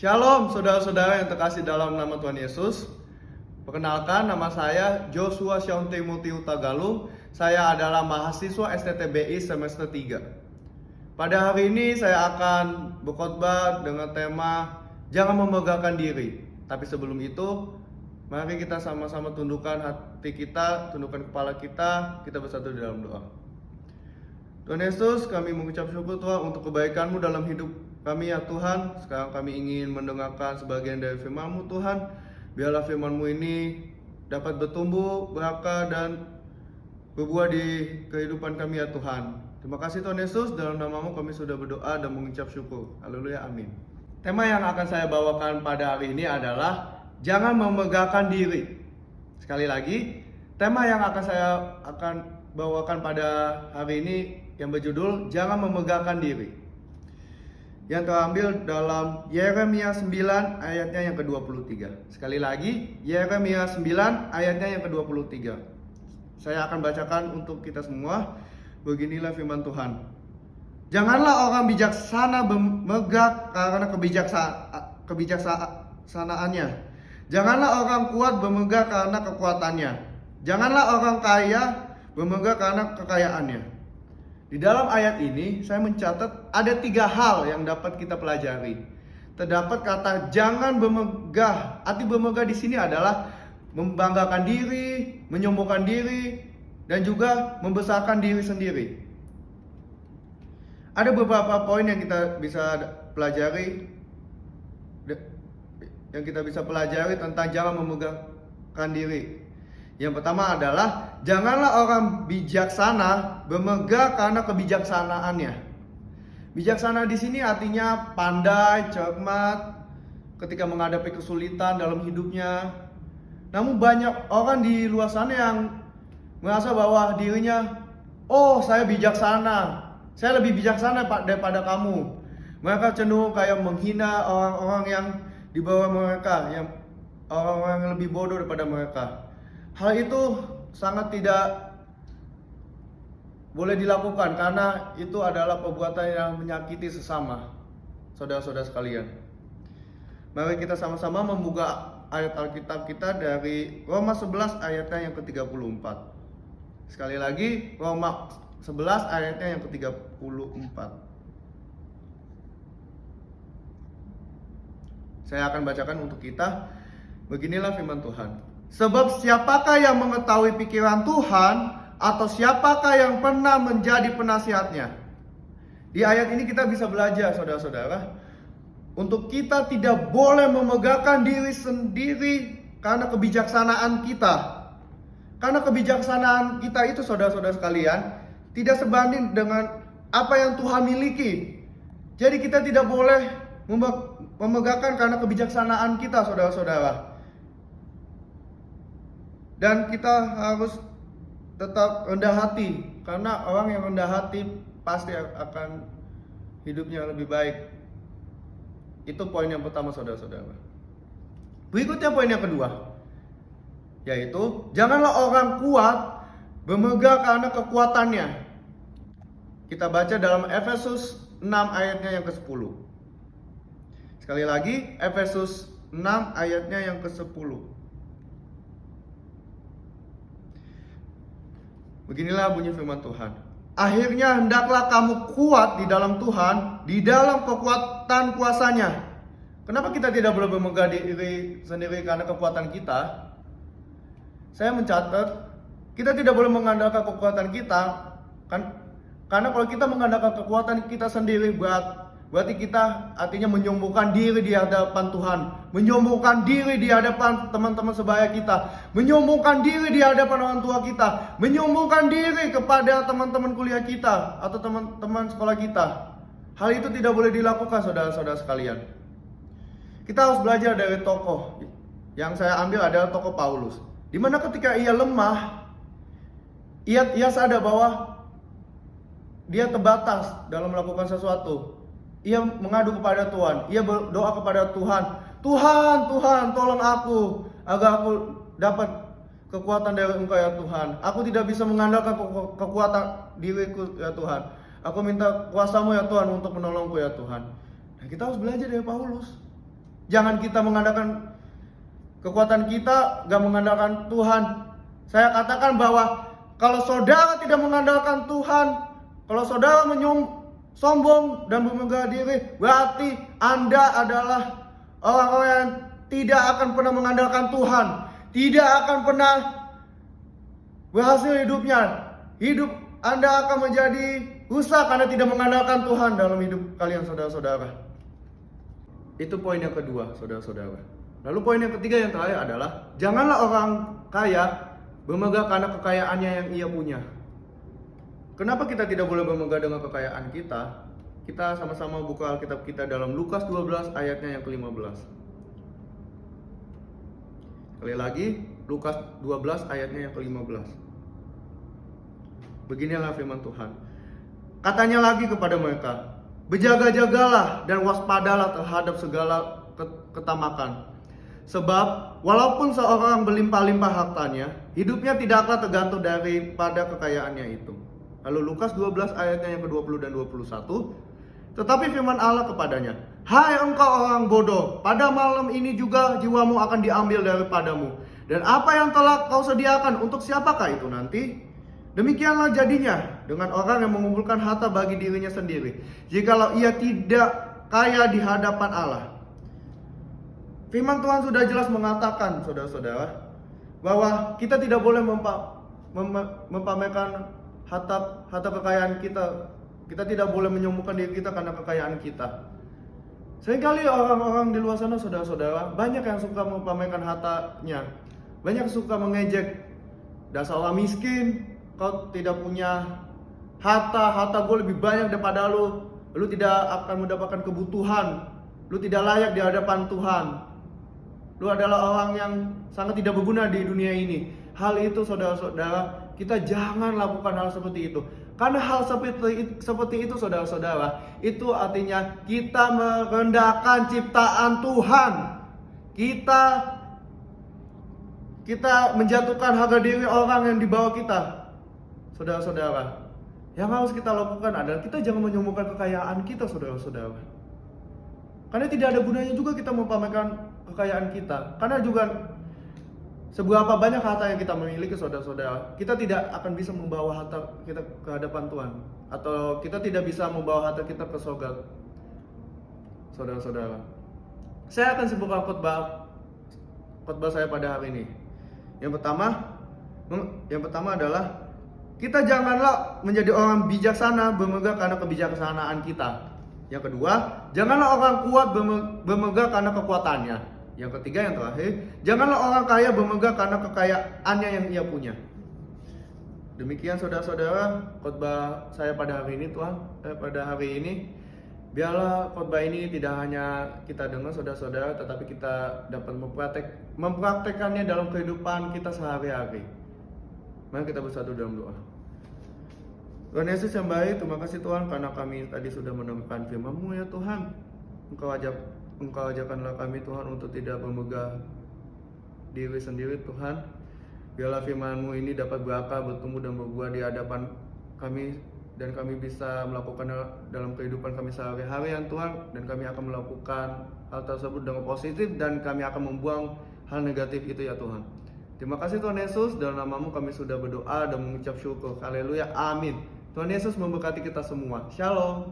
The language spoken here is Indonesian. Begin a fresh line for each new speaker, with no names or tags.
Shalom saudara-saudara yang terkasih dalam nama Tuhan Yesus. Perkenalkan, nama saya Joshua Shaun Timothy Utagalu. Saya adalah mahasiswa STTBI semester 3. Pada hari ini saya akan berkhotbah dengan tema Jangan Memegahkan Diri. Tapi sebelum itu, mari kita sama-sama tundukkan hati kita, tundukkan kepala kita bersatu di dalam doa. Tuhan Yesus, kami mengucap syukur Tuhan untuk kebaikan-Mu dalam hidup kami ya Tuhan. Sekarang kami ingin mendengarkan sebagian dari firman-Mu Tuhan. Biarlah firman-Mu ini dapat bertumbuh, berakar dan berbuah di kehidupan kami ya Tuhan. Terima kasih Tuhan Yesus, dalam nama-Mu kami sudah berdoa dan mengucap syukur. Haleluya, amin. Tema yang akan saya bawakan pada hari ini adalah Jangan Memegahkan Diri. Sekali lagi, tema yang saya akan bawakan pada hari ini yang berjudul Jangan Memegahkan Diri, yang terambil dalam Yeremia 9 ayatnya yang ke-23. Sekali lagi, Yeremia 9 ayatnya yang ke-23. Saya akan bacakan untuk kita semua. Beginilah firman Tuhan. Janganlah orang bijaksana bermegah karena kebijaksanaannya. Janganlah orang kuat bermegah karena kekuatannya. Janganlah orang kaya bermegah karena kekayaannya. Di dalam ayat ini saya mencatat ada 3 hal yang dapat kita pelajari. Terdapat kata jangan bermegah. Arti bermegah di sini adalah membanggakan diri, menyombongkan diri, dan juga membesarkan diri sendiri. Ada beberapa poin yang kita bisa pelajari, tentang jangan memegahkan diri. Yang pertama adalah janganlah orang bijaksana bermegah karena kebijaksanaannya. Bijaksana di sini artinya pandai, cermat ketika menghadapi kesulitan dalam hidupnya. Namun banyak orang di luar sana yang merasa bahwa dirinya, oh saya bijaksana, saya lebih bijaksana daripada kamu. Mereka cenderung kayak menghina orang-orang yang di bawah mereka, yang orang-orang yang lebih bodoh daripada mereka. Hal itu sangat tidak boleh dilakukan karena itu adalah perbuatan yang menyakiti sesama. Saudara-saudara sekalian, mari kita sama-sama membuka ayat Alkitab kita dari Roma 11 ayatnya yang ke-34. Sekali lagi, Roma 11 ayatnya yang ke-34. Saya akan bacakan untuk kita. Beginilah firman Tuhan. Sebab siapakah yang mengetahui pikiran Tuhan, atau siapakah yang pernah menjadi penasihatnya? Di ayat ini kita bisa belajar saudara-saudara, untuk kita tidak boleh memegahkan diri sendiri karena kebijaksanaan kita. Karena kebijaksanaan kita itu saudara-saudara sekalian tidak sebanding dengan apa yang Tuhan miliki. Jadi kita tidak boleh memegahkan karena kebijaksanaan kita saudara-saudara. Dan kita harus tetap rendah hati, karena orang yang rendah hati pasti akan hidupnya lebih baik. Itu poin yang pertama saudara-saudara. Berikutnya poin yang kedua, yaitu janganlah orang kuat bermegah karena kekuatannya. Kita baca dalam Efesus 6 ayatnya yang ke-10. Sekali lagi, Efesus 6 ayatnya yang ke-10. Beginilah bunyi firman Tuhan. Akhirnya hendaklah kamu kuat di dalam Tuhan, di dalam kekuatan kuasanya. Kenapa kita tidak boleh bermegah diri sendiri karena kekuatan kita? Saya mencatat, kita tidak boleh mengandalkan kekuatan kita, karena kalau kita mengandalkan kekuatan kita sendiri berarti kita artinya menyombongkan diri di hadapan Tuhan, menyombongkan diri di hadapan teman-teman sebaya kita, menyombongkan diri di hadapan orang tua kita, menyombongkan diri kepada teman-teman kuliah kita atau teman-teman sekolah kita. Hal itu tidak boleh dilakukan saudara-saudara sekalian. Kita harus belajar dari tokoh. Yang saya ambil adalah tokoh Paulus, di mana ketika ia lemah, ia sadar bahwa dia terbatas dalam melakukan sesuatu. Ia mengadu kepada Tuhan. Ia berdoa kepada Tuhan. Tuhan, tolong aku agar aku dapat kekuatan dari Engkau ya Tuhan. Aku tidak bisa mengandalkan kekuatan diriku ya Tuhan. Aku minta kuasa-Mu ya Tuhan untuk menolongku ya Tuhan. Nah, kita harus belajar dari Paulus. Jangan kita mengandalkan kekuatan kita, gak mengandalkan Tuhan. Saya katakan bahwa kalau saudara tidak mengandalkan Tuhan, kalau saudara sombong dan bermegah diri, berarti Anda adalah orang-orang yang tidak akan pernah mengandalkan Tuhan, tidak akan pernah berhasil hidupnya. Hidup Anda akan menjadi rusak karena tidak mengandalkan Tuhan dalam hidup kalian, saudara-saudara. Itu poin yang kedua, saudara-saudara. Lalu poin yang ketiga yang terakhir adalah janganlah orang kaya bermegah karena kekayaannya yang ia punya. Kenapa kita tidak boleh bermegah dengan kekayaan kita? Kita sama-sama buka Alkitab kita dalam Lukas 12 ayatnya yang ke-15. Sekali lagi, Lukas 12 ayatnya yang ke-15. Beginilah firman Tuhan. Katanya lagi kepada mereka, berjaga-jagalah dan waspadalah terhadap segala ketamakan. Sebab walaupun seorang berlimpah-limpah hartanya, hidupnya tidaklah tergantung daripada kekayaannya itu. Lalu Lukas 12 ayatnya yang ke-20 dan 21. Tetapi firman Allah kepadanya, hai engkau orang bodoh, pada malam ini juga jiwamu akan diambil daripadamu. Dan apa yang telah kau sediakan, untuk siapakah itu nanti? Demikianlah jadinya dengan orang yang mengumpulkan harta bagi dirinya sendiri, jikalau ia tidak kaya di hadapan Allah. Firman Tuhan sudah jelas mengatakan, saudara-saudara, bahwa kita tidak boleh mempamerkan harta kekayaan kita. Kita tidak boleh menyombongkan diri kita karena kekayaan kita. Seringkali orang-orang di luar sana, saudara-saudara, banyak yang suka mempamerkan hartanya, banyak suka mengejek, dasar orang miskin, kau tidak punya harta gue lebih banyak daripada lu tidak akan mendapatkan kebutuhan, lu tidak layak di hadapan Tuhan, lu adalah orang yang sangat tidak berguna di dunia ini. Hal itu, saudara-saudara, kita jangan lakukan hal seperti itu. Karena hal seperti itu, saudara-saudara, itu artinya kita merendahkan ciptaan Tuhan. Kita menjatuhkan harga diri orang yang di bawah kita. Saudara-saudara, yang harus kita lakukan adalah kita jangan menyombongkan kekayaan kita, saudara-saudara. Karena tidak ada gunanya juga kita mempamerkan kekayaan kita. Karena juga seberapa banyak harta yang kita memiliki, saudara-saudara, kita tidak akan bisa membawa harta kita ke hadapan Tuhan, atau kita tidak bisa membawa harta kita ke surga, saudara-saudara. Saya akan sebutkan khotbah saya pada hari ini. Yang pertama adalah kita janganlah menjadi orang bijaksana bermegah karena kebijaksanaan kita. Yang kedua, janganlah orang kuat bermegah karena kekuatannya. Yang ketiga, yang terakhir, janganlah orang kaya bermegah karena kekayaannya yang ia punya. Demikian, saudara-saudara, khotbah saya pada hari ini. Biarlah khotbah ini tidak hanya kita dengar, saudara-saudara, tetapi kita dapat mempraktekkannya dalam kehidupan kita sehari-hari. Mari kita bersatu dalam doa. Tuhan Yesus yang baik, terima kasih Tuhan karena kami tadi sudah menemukan firman-Mu ya Tuhan. Engkau ajarkanlah kami Tuhan untuk tidak bermegah diri sendiri Tuhan. Biarlah firman-Mu ini dapat berakar, bertumbuh dan berbuah di hadapan kami, dan kami bisa melakukan dalam kehidupan kami sehari-hari ya Tuhan. Dan kami akan melakukan hal tersebut dengan positif, dan kami akan membuang hal negatif itu ya Tuhan. Terima kasih Tuhan Yesus, dalam nama-Mu kami sudah berdoa dan mengucap syukur. Haleluya, amin. Tuhan Yesus memberkati kita semua. Shalom.